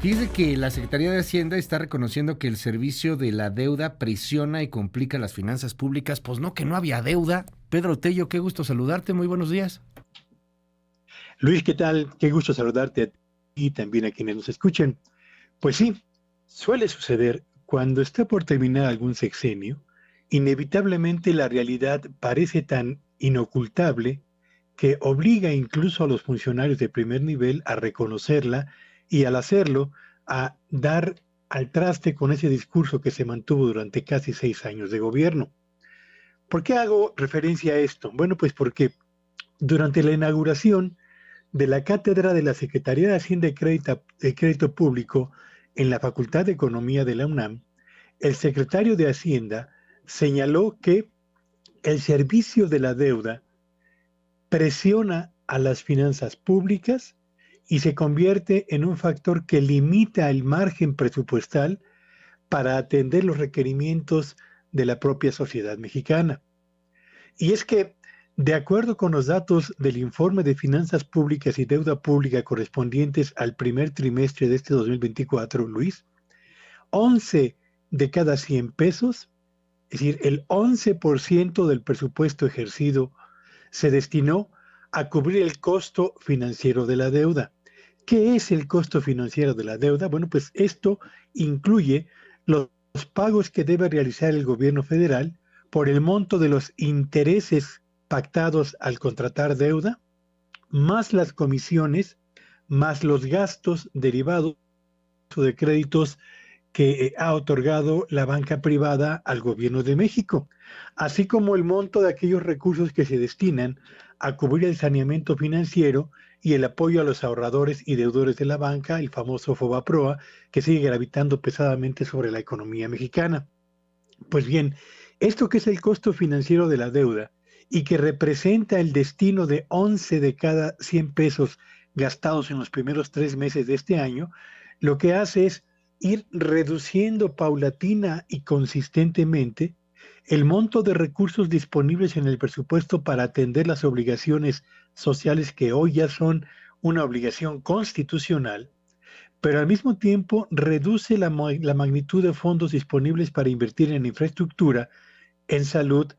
Fíjese que la Secretaría de Hacienda está reconociendo que el servicio de la deuda presiona y complica las finanzas públicas. Pues no, que no había deuda. Pedro Tello, qué gusto saludarte. Muy buenos días. Luis, ¿qué tal? Qué gusto saludarte a ti y también a quienes nos escuchen. Pues sí, suele suceder cuando está por terminar algún sexenio, inevitablemente la realidad parece tan inocultable que obliga incluso a los funcionarios de primer nivel a reconocerla y al hacerlo a dar al traste con ese discurso que se mantuvo durante casi 6 años de gobierno. ¿Por qué hago referencia a esto? Bueno, pues porque durante la inauguración de la cátedra de la Secretaría de Hacienda y Crédito Público en la Facultad de Economía de la UNAM, el secretario de Hacienda señaló que el servicio de la deuda presiona a las finanzas públicas y se convierte en un factor que limita el margen presupuestal para atender los requerimientos de la propia sociedad mexicana. Y es que, de acuerdo con los datos del informe de finanzas públicas y deuda pública correspondientes al primer trimestre de este 2024, Luis, 11 de cada 100 pesos, es decir, el 11% del presupuesto ejercido se destinó a cubrir el costo financiero de la deuda. ¿Qué es el costo financiero de la deuda? Bueno, pues esto incluye los pagos que debe realizar el gobierno federal por el monto de los intereses pactados al contratar deuda, más las comisiones, más los gastos derivados de créditos que ha otorgado la banca privada al gobierno de México, así como el monto de aquellos recursos que se destinan a cubrir el saneamiento financiero y el apoyo a los ahorradores y deudores de la banca, el famoso FOBAPROA, que sigue gravitando pesadamente sobre la economía mexicana. Pues bien, esto que es el costo financiero de la deuda y que representa el destino de 11 de cada 100 pesos gastados en los primeros 3 meses de este año, lo que hace es ir reduciendo paulatina y consistentemente el monto de recursos disponibles en el presupuesto para atender las obligaciones sociales que hoy ya son una obligación constitucional, pero al mismo tiempo reduce la magnitud de fondos disponibles para invertir en infraestructura, en salud,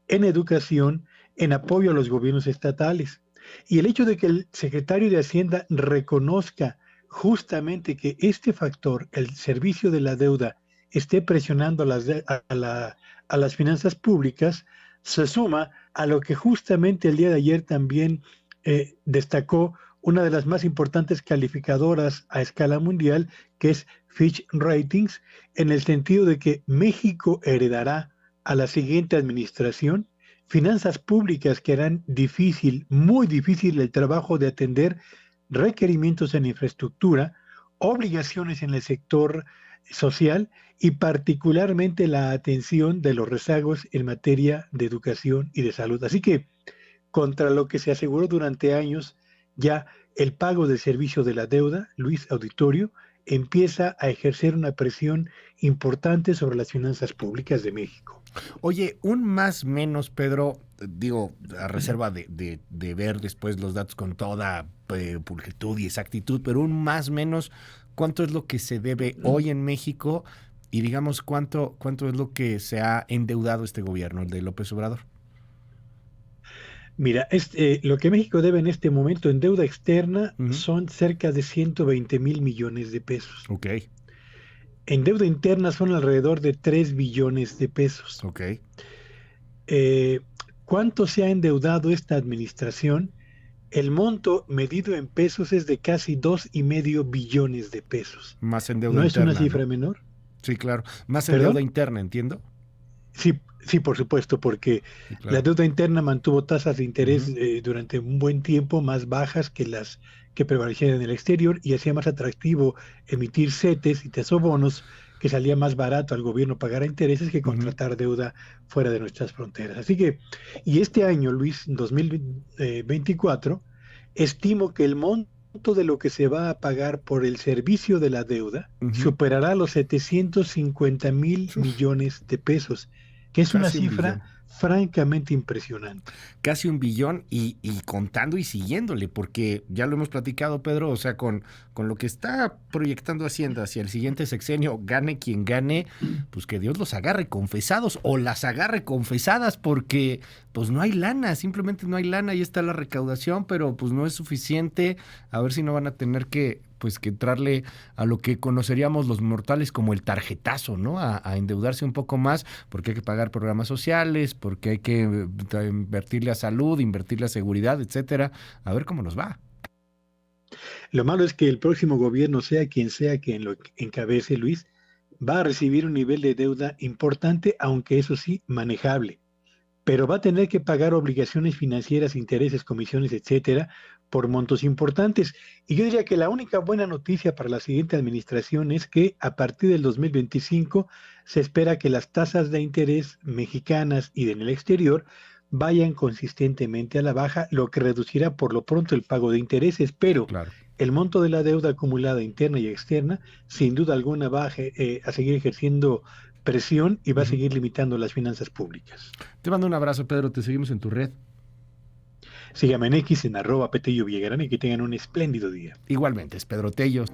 en educación, en apoyo a los gobiernos estatales. Y el hecho de que el secretario de Hacienda reconozca justamente que este factor, el servicio de la deuda, esté presionando a las finanzas públicas, se suma a lo que justamente el día de ayer también destacó una de las más importantes calificadoras a escala mundial, que es Fitch Ratings, en el sentido de que México heredará a la siguiente administración finanzas públicas que harán difícil, muy difícil el trabajo de atender requerimientos en infraestructura, obligaciones en el sector social y particularmente la atención de los rezagos en materia de educación y de salud. Así que, contra lo que se aseguró durante años, ya el pago del servicio de la deuda, Luis Auditorio, empieza a ejercer una presión importante sobre las finanzas públicas de México. Oye, un más menos, Pedro, digo, a reserva de ver después los datos con toda pulcritud y exactitud, pero un más menos, ¿cuánto es lo que se debe hoy en México? Y digamos, ¿cuánto es lo que se ha endeudado este gobierno, el de López Obrador? Mira, lo que México debe en este momento en deuda externa Uh-huh. son cerca de 120 mil millones de pesos. Ok, En deuda interna son alrededor de 3 billones de pesos. ok. Eh, ¿Cuánto se ha endeudado esta administración? El monto medido en pesos es de casi 2,5 billones de pesos. Más en deuda ¿No es una interna, ¿no? cifra menor? Sí, claro. Más en deuda ¿Perdón? interna, entiendo. Sí, sí, por supuesto, porque Sí, la claro. deuda interna mantuvo tasas de interés Uh-huh. durante un buen tiempo más bajas que las que prevalecían en el exterior y hacía más atractivo emitir CETES y tesobonos, que salía más barato al gobierno pagar a intereses que Uh-huh. contratar deuda fuera de nuestras fronteras. Así que, y este año, Luis, 2024, estimo que el monto de lo que se va a pagar por el servicio de la deuda Uh-huh. superará los 750 mil Uf, millones de pesos, que es una casi un cifra billón. francamente impresionante. Casi 1 billón y contando y siguiéndole, porque ya lo hemos platicado, Pedro, o sea, con lo que está proyectando Hacienda hacia el siguiente sexenio, gane quien gane, pues que Dios los agarre confesados o las agarre confesadas, porque pues no hay lana, simplemente no hay lana, ahí está la recaudación, pero pues no es suficiente, a ver si no van a tener que pues que entrarle a lo que conoceríamos los mortales como el tarjetazo, ¿no? A endeudarse un poco más, porque hay que pagar programas sociales, porque hay que invertirle a salud, invertirle a seguridad, etcétera. A ver cómo nos va. Lo malo es que el próximo gobierno, sea quien lo encabece, Luis, va a recibir un nivel de deuda importante, aunque eso sí, manejable. Pero va a tener que pagar obligaciones financieras, intereses, comisiones, etcétera, por montos importantes. Y yo diría que la única buena noticia para la siguiente administración es que a partir del 2025 se espera que las tasas de interés mexicanas y en el exterior vayan consistentemente a la baja, lo que reducirá por lo pronto el pago de intereses, pero Claro. el monto de la deuda acumulada interna y externa, sin duda alguna, va a seguir ejerciendo presión y va a Uh-huh. seguir limitando las finanzas públicas. Te mando un abrazo, Pedro, te seguimos en tu red. Síganme en X en @Petello Villagrán y que tengan un espléndido día. Igualmente, es Pedro Tello.